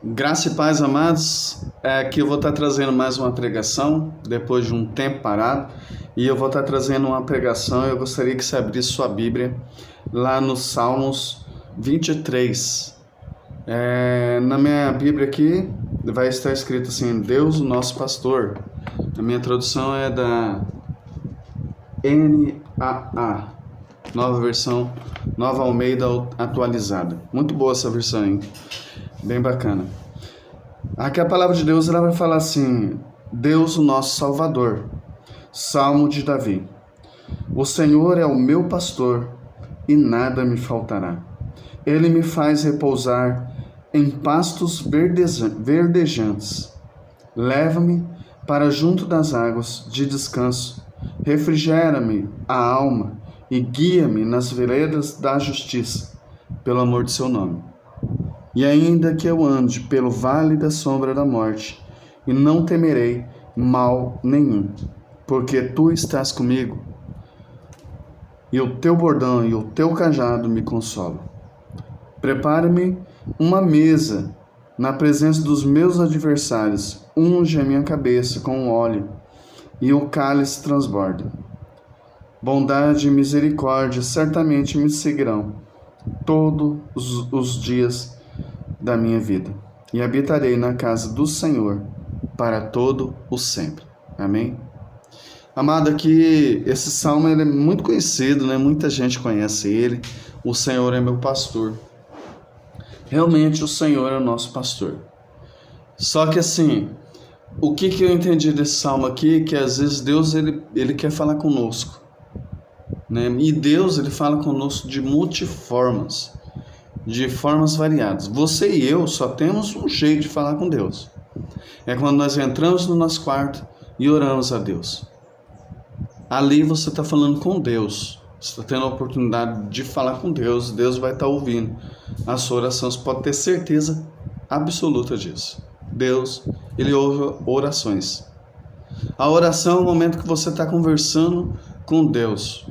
Graça e paz, amados. Aqui eu vou estar trazendo mais uma pregação, depois de um tempo parado, e eu vou estar trazendo uma pregação. Eu gostaria que você abrisse sua Bíblia lá no Salmos 23. Na minha Bíblia aqui vai estar escrito assim: Deus, o nosso pastor. A minha tradução é da NAA, Nova Almeida Atualizada. Muito boa essa versão, hein? Bem bacana. Aqui a palavra de Deus ela vai falar assim: Deus, o nosso Salvador. Salmo de Davi. O Senhor é o meu pastor e nada me faltará. Ele me faz repousar em pastos verdejantes. Leva-me para junto das águas de descanso. Refrigera-me a alma e guia-me nas veredas da justiça, pelo amor de seu nome. E ainda que eu ande pelo vale da sombra da morte, e não temerei mal nenhum, porque tu estás comigo, e o teu bordão e o teu cajado me consolam. Prepara-me uma mesa na presença dos meus adversários, unge a minha cabeça com óleo, e o cálice transborda. Bondade e misericórdia certamente me seguirão todos os dias da minha vida, e habitarei na casa do Senhor para todo o sempre. Amém? Amado, aqui esse salmo ele é muito conhecido, né? Muita gente conhece ele. O Senhor é meu pastor. Realmente o Senhor é o nosso pastor. Só que assim, o que eu entendi desse salmo aqui, que às vezes Deus ele quer falar conosco, né? E Deus ele fala conosco de multiformas, de formas variadas. Você e eu só temos um jeito de falar com Deus. É quando nós entramos no nosso quarto e oramos a Deus. Ali você está falando com Deus. Você está tendo a oportunidade de falar com Deus. Deus vai estar ouvindo a sua oração. Você pode ter certeza absoluta disso. Deus, Ele ouve orações. A oração é o momento que você está conversando com Deus.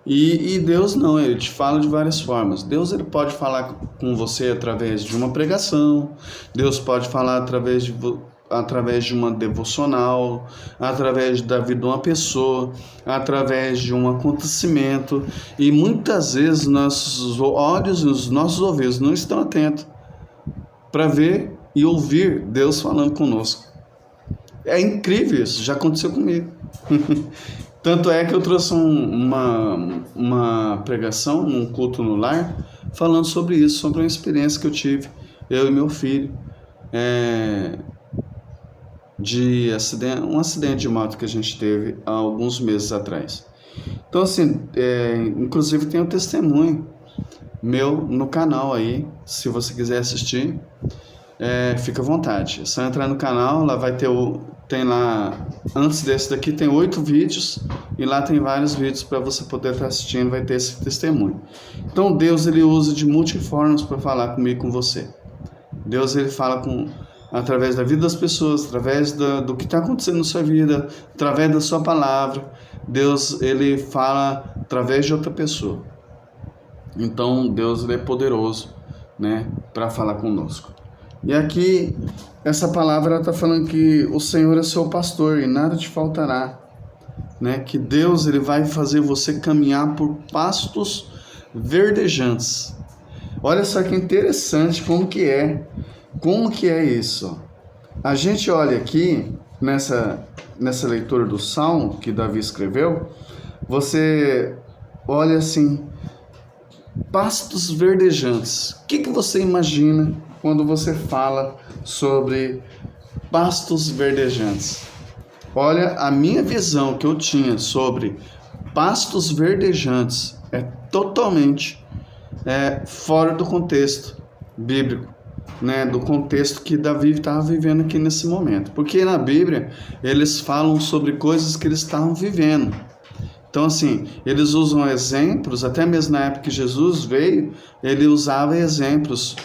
E Deus não, Ele te fala de várias formas. Deus ele pode falar com você através de uma pregação, Deus pode falar através de uma devocional, através da vida de uma pessoa, através de um acontecimento. E muitas vezes nossos olhos e os nossos ouvidos não estão atentos para ver e ouvir Deus falando conosco. É incrível isso, já aconteceu comigo. Tanto é que eu trouxe uma pregação, um culto no lar, falando sobre isso, sobre uma experiência que eu tive, eu e meu filho, de um acidente de moto que a gente teve há alguns meses atrás. Então assim, inclusive tem um testemunho meu no canal aí, se você quiser assistir, fica à vontade. É só entrar no canal, lá vai ter tem lá, antes desse daqui tem 8 vídeos, e lá tem vários vídeos para você poder estar assistindo, vai ter esse testemunho. Então Deus ele usa de multiformas para falar comigo, com você. Deus ele fala através da vida das pessoas, através do que está acontecendo na sua vida, através da sua palavra. Deus ele fala através de outra pessoa. Então Deus ele é poderoso, né, para falar conosco. E aqui, essa palavra está falando que o Senhor é seu pastor e nada te faltará, né? Que Deus ele vai fazer você caminhar por pastos verdejantes. Olha só que interessante como que é isso. A gente olha aqui, nessa leitura do Salmo que Davi escreveu, você olha assim, pastos verdejantes. O que você imagina quando você fala sobre pastos verdejantes? Olha, a minha visão que eu tinha sobre pastos verdejantes é totalmente fora do contexto bíblico, né? Do contexto que Davi estava vivendo aqui nesse momento. Porque na Bíblia eles falam sobre coisas que eles estavam vivendo. Então assim, eles usam exemplos, até mesmo na época que Jesus veio, ele usava exemplos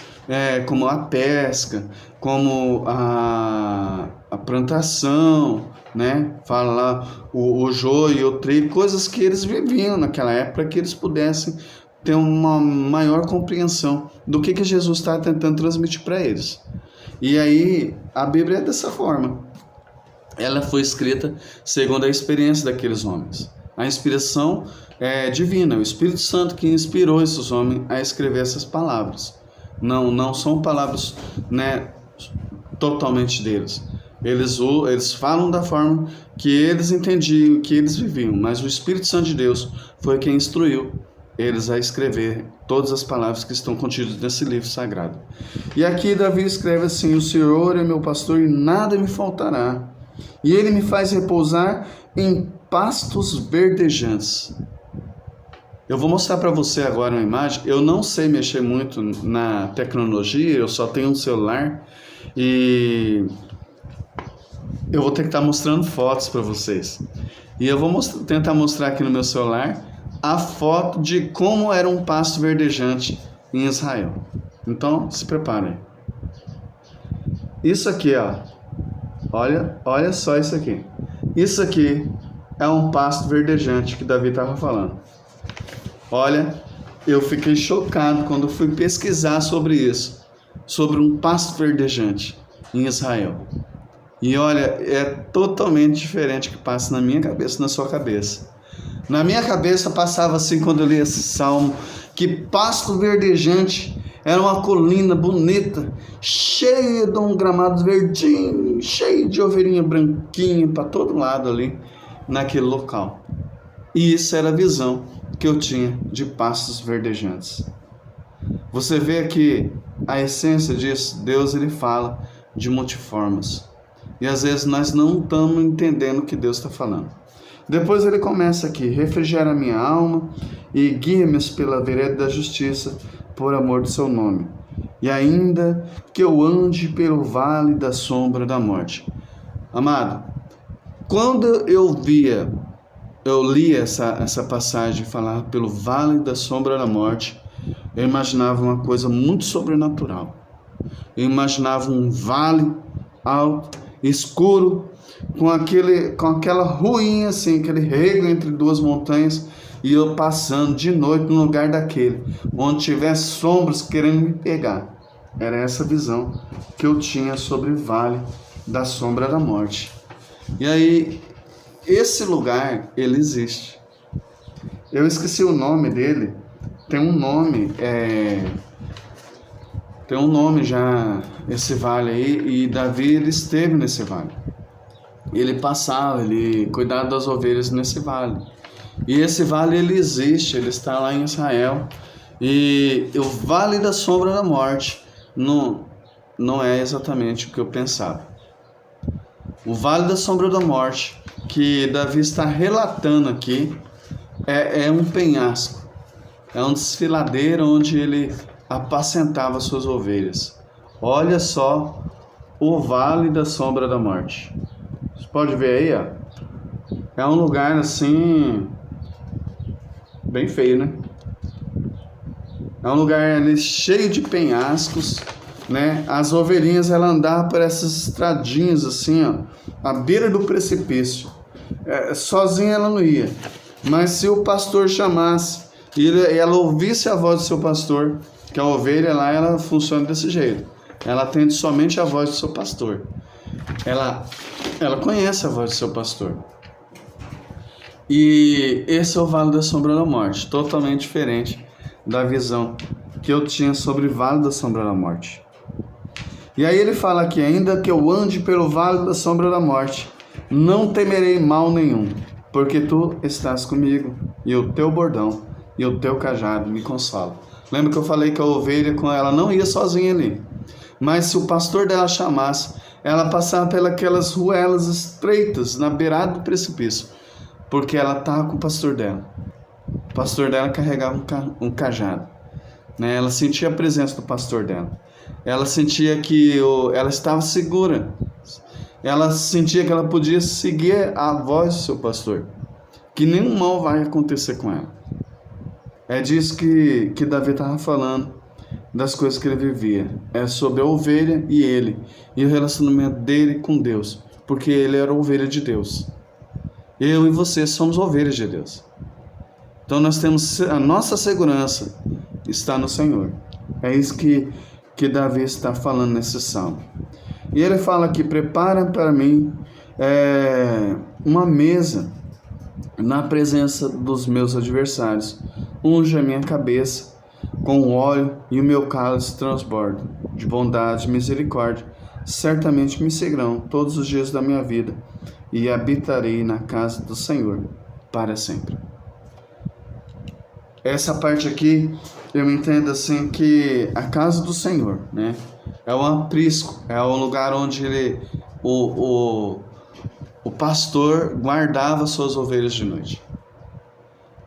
como a pesca, como a plantação, né? Fala lá o joio e o trigo, coisas que eles viviam naquela época, que eles pudessem ter uma maior compreensão do que Jesus está tentando transmitir para eles. E aí, a Bíblia é dessa forma. Ela foi escrita segundo a experiência daqueles homens. A inspiração é divina, o Espírito Santo que inspirou esses homens a escrever essas palavras. Não são palavras, totalmente deles. Eles falam da forma que eles entendiam, que eles viviam, mas o Espírito Santo de Deus foi quem instruiu eles a escrever todas as palavras que estão contidas nesse livro sagrado. E aqui Davi escreve assim: o Senhor é meu pastor e nada me faltará, e ele me faz repousar em pastos verdejantes. Eu vou mostrar para você agora uma imagem. Eu não sei mexer muito na tecnologia, eu só tenho um celular e eu vou ter que estar mostrando fotos para vocês. E eu vou tentar mostrar aqui no meu celular a foto de como era um pasto verdejante em Israel. Então, se preparem. Isso aqui, ó. Olha só isso aqui. Isso aqui é um pasto verdejante que Davi estava falando. Olha, eu fiquei chocado quando fui pesquisar sobre isso, sobre um pasto verdejante em Israel. E olha, é totalmente diferente do que passa na minha cabeça e na sua cabeça. Na minha cabeça passava assim, quando eu li esse salmo, que pasto verdejante era uma colina bonita, cheia de um gramado verdinho, cheio de ovelhinha branquinha para todo lado ali, naquele local. E isso era a visão que eu tinha de pastos verdejantes. Você vê que a essência disso, Deus ele fala de multiformas. E às vezes nós não estamos entendendo o que Deus está falando. Depois ele começa aqui: refrigera a minha alma e guia-me pela vereda da justiça, por amor do seu nome. E ainda que eu ande pelo vale da sombra da morte. Amado, quando eu li essa passagem falar pelo vale da sombra da morte, eu imaginava uma coisa muito sobrenatural. Eu imaginava um vale alto, escuro, com aquela ruinha assim, aquele rego entre duas montanhas, e eu passando de noite no lugar daquele, onde tivesse sombras querendo me pegar. Era essa visão que eu tinha sobre o vale da sombra da morte. E aí, esse lugar, ele existe. Eu esqueci o nome dele. Tem um nome já, esse vale aí, e Davi, ele esteve nesse vale. Ele passava, ele cuidava das ovelhas nesse vale. E esse vale, ele existe, ele está lá em Israel. E o vale da sombra da morte não é exatamente o que eu pensava. O vale da sombra da morte que Davi está relatando aqui é um penhasco, é um desfiladeiro onde ele apacentava suas ovelhas. Olha só o vale da sombra da morte. Você pode ver aí, ó. É um lugar assim bem feio, né? É um lugar ali cheio de penhascos, né? As ovelhinhas, ela andava por essas estradinhas assim, ó, à beira do precipício. Sozinha ela não ia, mas se o pastor chamasse e ela ouvisse a voz do seu pastor, que a ovelha lá, ela funciona desse jeito, ela atende somente a voz do seu pastor, ela conhece a voz do seu pastor. E esse é o vale da sombra da morte, totalmente diferente da visão que eu tinha sobre o vale da sombra da morte. E aí ele fala aqui: ainda que eu ande pelo vale da sombra da morte, não temerei mal nenhum, porque tu estás comigo, e o teu bordão e o teu cajado me consolam. Lembra que eu falei que a ovelha, com ela, não ia sozinha ali, mas se o pastor dela chamasse, ela passava pelas ruelas estreitas na beirada do precipício, porque ela estava com o pastor dela. O pastor dela carregava um cajado, né? Ela sentia a presença do pastor dela. Ela sentia que ela estava segura. Ela sentia que ela podia seguir a voz do seu pastor, que nenhum mal vai acontecer com ela. É disso que Davi estava falando, das coisas que ele vivia. É sobre a ovelha e ele, e o relacionamento dele com Deus, porque ele era a ovelha de Deus. Eu e você somos ovelhas de Deus. Então nós temos a nossa segurança está no Senhor. É isso que Davi está falando nesse salmo. E ele fala que prepara para mim uma mesa na presença dos meus adversários. Unge a minha cabeça com óleo e o meu cálice transborda de bondade e misericórdia. Certamente me seguirão todos os dias da minha vida e habitarei na casa do Senhor para sempre. Essa parte aqui eu entendo assim que a casa do Senhor, né, é um aprisco, é um lugar onde o pastor guardava suas ovelhas de noite.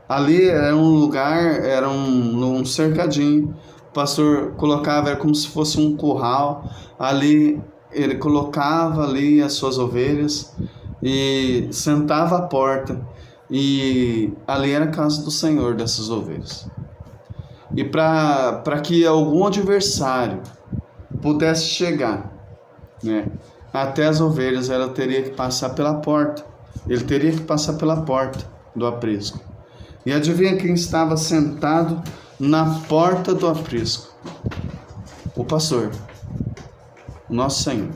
Ali era um lugar, era um cercadinho, o pastor colocava, era como se fosse um curral, ali ele colocava ali as suas ovelhas e sentava à porta, e ali era a casa do Senhor dessas ovelhas. E para que algum adversário pudesse chegar, né, até as ovelhas, ela teria que passar pela porta. Ele teria que passar pela porta do aprisco. E adivinha quem estava sentado na porta do aprisco? O pastor, o nosso Senhor.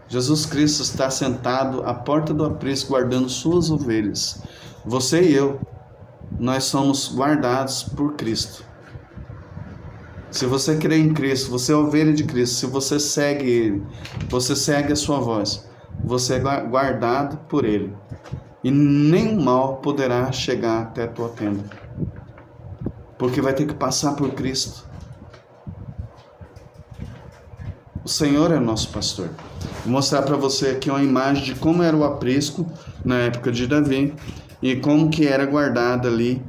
Jesus Cristo está sentado à porta do aprisco, guardando suas ovelhas. Você e eu, nós somos guardados por Cristo. Se você crê em Cristo, você é ovelha de Cristo, se você segue Ele, você segue a sua voz, você é guardado por Ele. E nenhum mal poderá chegar até a tua tenda, porque vai ter que passar por Cristo. O Senhor é nosso pastor. Vou mostrar para você aqui uma imagem de como era o aprisco na época de Davi e como que era guardada ali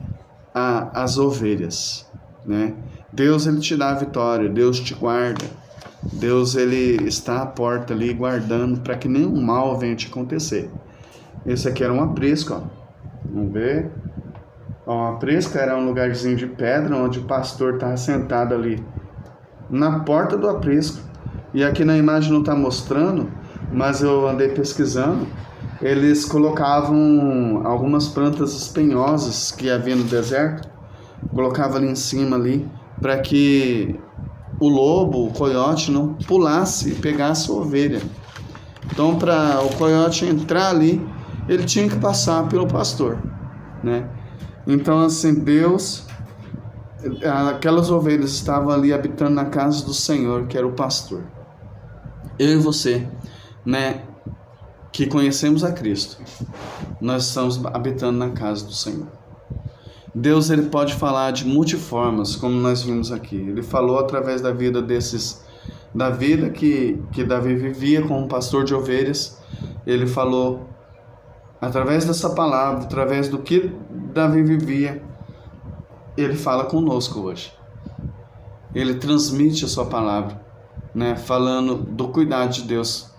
as ovelhas, né? Deus, ele te dá a vitória, Deus te guarda, Deus, ele está à porta ali guardando para que nenhum mal venha te acontecer. Esse aqui era um aprisco, ó. Vamos ver. Ó, um aprisco era um lugarzinho de pedra onde o pastor estava sentado ali na porta do aprisco. E aqui na imagem não está mostrando, mas eu andei pesquisando. Eles colocavam algumas plantas espinhosas que havia no deserto, colocava ali em cima ali, para que o lobo, o coiote, não pulasse e pegasse a ovelha. Então, para o coiote entrar ali, ele tinha que passar pelo pastor, né? Então, assim, Deus, aquelas ovelhas estavam ali habitando na casa do Senhor, que era o pastor. Eu e você, né, que conhecemos a Cristo, nós estamos habitando na casa do Senhor. Deus, ele pode falar de multiformas, como nós vimos aqui. Ele falou através da vida da vida que Davi vivia como pastor de ovelhas. Ele falou através dessa palavra, através do que Davi vivia. Ele fala conosco hoje. Ele transmite a sua palavra, né, falando do cuidado de Deus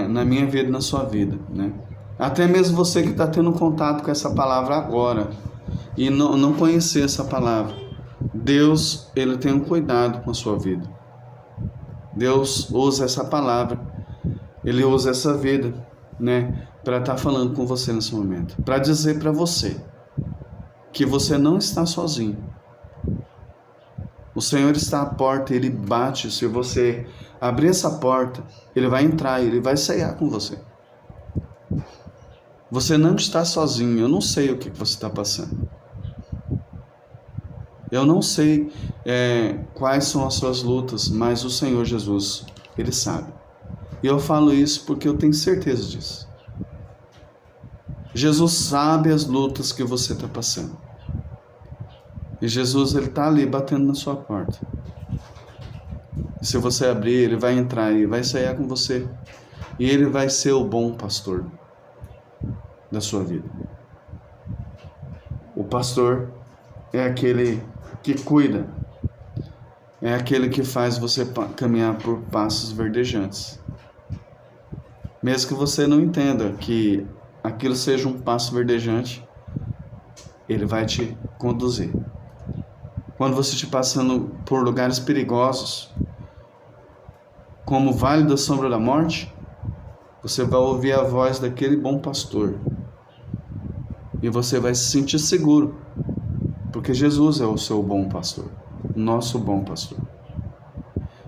na minha vida e na sua vida, né? Até mesmo você que está tendo contato com essa palavra agora e não conhecer essa palavra, Deus, ele tem um cuidado com a sua vida. Deus usa essa palavra, ele usa essa vida, né, para estar falando com você nesse momento, para dizer para você que você não está sozinho. O Senhor está à porta, ele bate. Se você abrir essa porta, ele vai entrar, ele vai ceiar com você. Você não está sozinho. Eu não sei o que você está passando. Eu não sei quais são as suas lutas, mas o Senhor Jesus, ele sabe. E eu falo isso porque eu tenho certeza disso. Jesus sabe as lutas que você está passando. E Jesus, ele está ali batendo na sua porta. E se você abrir, ele vai entrar e vai sair com você. E ele vai ser o bom pastor da sua vida. O pastor é aquele que cuida. É aquele que faz você caminhar por passos verdejantes. Mesmo que você não entenda que aquilo seja um passo verdejante, ele vai te conduzir. Quando você estiver passando por lugares perigosos, como o Vale da Sombra da Morte, você vai ouvir a voz daquele bom pastor. E você vai se sentir seguro, porque Jesus é o seu bom pastor, nosso bom pastor.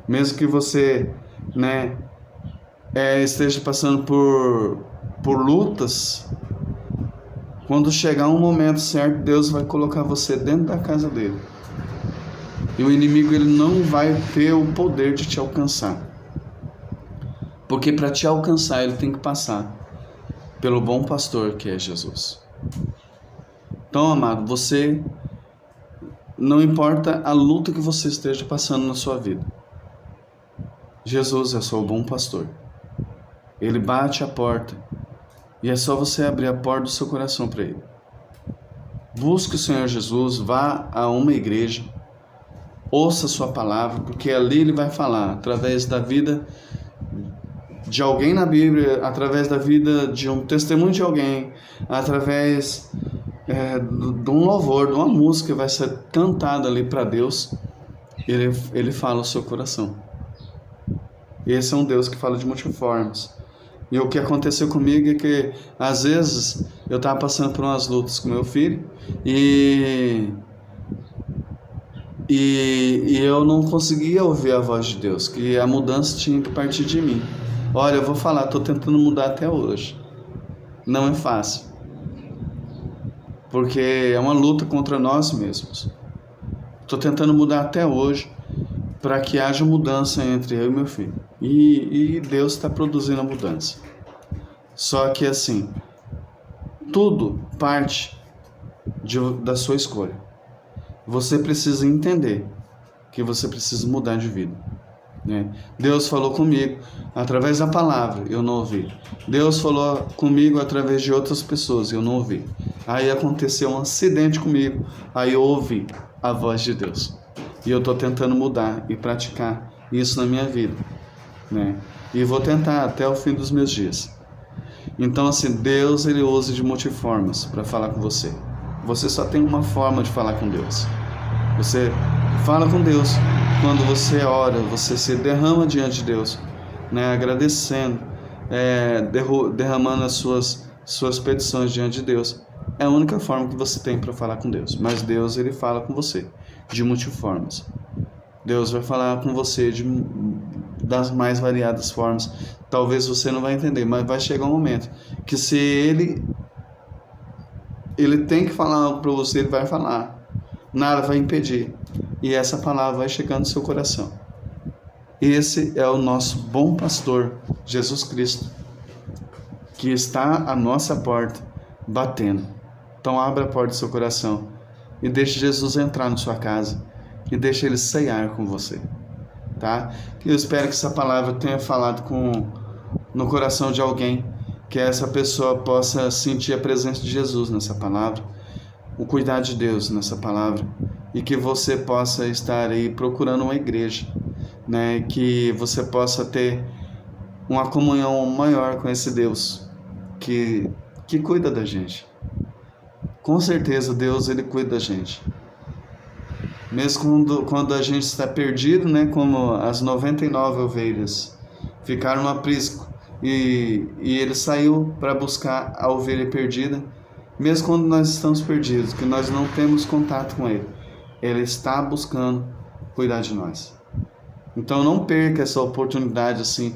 Mesmo que você, esteja passando por lutas, quando chegar um momento certo, Deus vai colocar você dentro da casa dele. E o inimigo ele não vai ter o poder de te alcançar. Porque para te alcançar, ele tem que passar pelo bom pastor que é Jesus. Então, amado, você, não importa a luta que você esteja passando na sua vida, Jesus é seu bom pastor. Ele bate a porta e é só você abrir a porta do seu coração para ele. Busque o Senhor Jesus, vá a uma igreja, ouça a sua palavra, porque ali ele vai falar através da vida de alguém na Bíblia, através da vida de um testemunho de alguém, através de um louvor, de uma música que vai ser cantada ali para Deus, ele fala o seu coração. Esse é um Deus que fala de multiformas. E o que aconteceu comigo é que, às vezes, eu estava passando por umas lutas com meu filho e eu não conseguia ouvir a voz de Deus, que a mudança tinha que partir de mim. Olha, eu vou falar, estou tentando mudar até hoje. Não é fácil, porque é uma luta contra nós mesmos. Estou tentando mudar até hoje para que haja mudança entre eu e meu filho. E Deus está produzindo a mudança. Só que assim, tudo parte da sua escolha. Você precisa entender que você precisa mudar de vida. Deus falou comigo através da palavra, eu não ouvi. Deus falou comigo através de outras pessoas, eu não ouvi. Aí aconteceu um acidente comigo, aí eu ouvi a voz de Deus. E eu estou tentando mudar e praticar isso na minha vida, E vou tentar até o fim dos meus dias. Então assim, Deus ele usa de multiformas para falar com você. Você só tem uma forma de falar com Deus. Você fala com Deus quando você ora, você se derrama diante de Deus, agradecendo, derramando as suas petições diante de Deus. É a única forma que você tem para falar com Deus. Mas Deus ele fala com você de multiformas. Deus vai falar com você das mais variadas formas. Talvez você não vai entender, mas vai chegar um momento que se ele tem que falar algo para você, ele vai falar. Nada vai impedir. E essa palavra vai chegar no seu coração. Esse é o nosso bom pastor, Jesus Cristo, que está à nossa porta, batendo. Então abra a porta do seu coração e deixe Jesus entrar na sua casa e deixe ele ceiar com você, tá? E eu espero que essa palavra tenha falado no coração de alguém, que essa pessoa possa sentir a presença de Jesus nessa palavra, o cuidado de Deus nessa palavra, e que você possa estar aí procurando uma igreja, que você possa ter uma comunhão maior com esse Deus que cuida da gente. Com certeza Deus ele cuida da gente. Mesmo quando a gente está perdido, como as 99 ovelhas ficaram no aprisco e ele saiu para buscar a ovelha perdida. Mesmo quando nós estamos perdidos, que nós não temos contato com ele, ele está buscando cuidar de nós. Então não perca essa oportunidade assim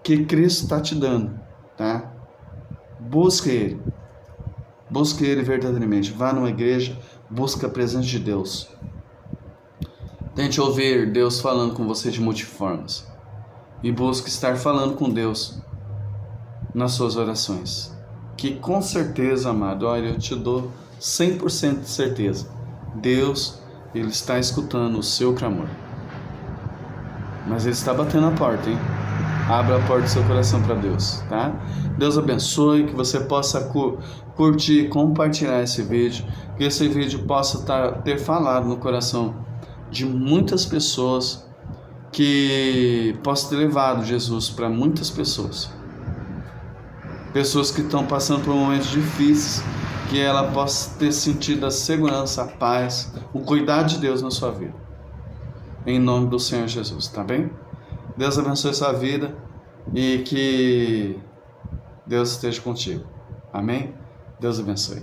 que Cristo está te dando, tá? Busque ele verdadeiramente. Vá numa igreja, busque a presença de Deus. Tente ouvir Deus falando com você de multiformas e busque estar falando com Deus nas suas orações. Que com certeza, amado, olha, eu te dou 100% de certeza, Deus, ele está escutando o seu clamor. Mas ele está batendo a porta, hein? Abra a porta do seu coração para Deus, tá? Deus abençoe, que você possa curtir, compartilhar esse vídeo, que esse vídeo possa ter falado no coração de muitas pessoas, que possa ter levado Jesus para muitas pessoas. Pessoas que estão passando por momentos difíceis, que ela possa ter sentido a segurança, a paz, o cuidado de Deus na sua vida. Em nome do Senhor Jesus, tá bem? Deus abençoe sua vida e que Deus esteja contigo. Amém? Deus abençoe.